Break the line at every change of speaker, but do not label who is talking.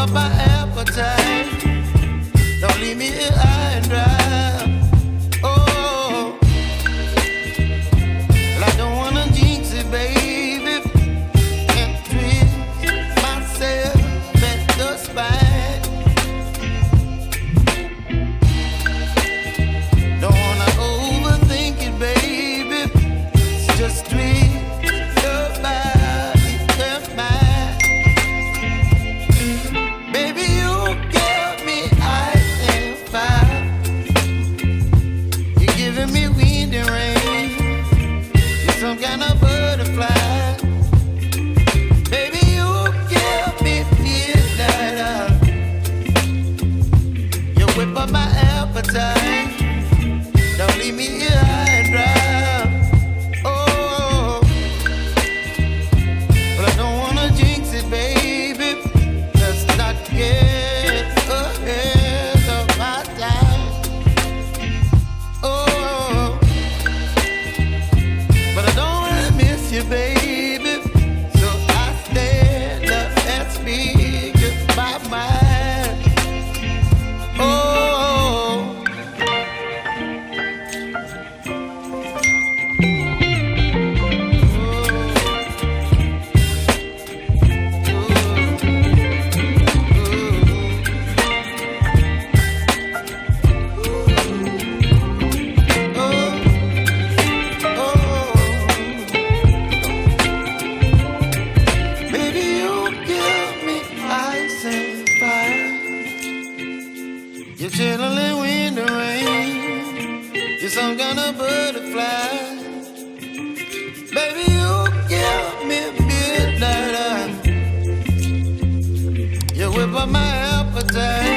up my appetite. Don't leave me here high and dry. Oh, well, I don't wanna jinx it, baby, and twist myself at the spine. Don't wanna overthink it, baby. It's just twist your body and mine. Baby, you give me ice and fire. You're giving me wind and rain. You're some kind of butterfly. Baby, you give me midnight. You whip up my appetite. Don't leave me here high and dry. Oh, but I don't wanna jinx it, baby. Let's not get ahead of my time. Oh, but I don't wanna miss you, baby. So I stand up and speak my mind. Oh. Baby, you give me ice and fire. You're chilling wind and rain. You're some kind of butterfly. Baby, you give me midnight. You whip up my appetite.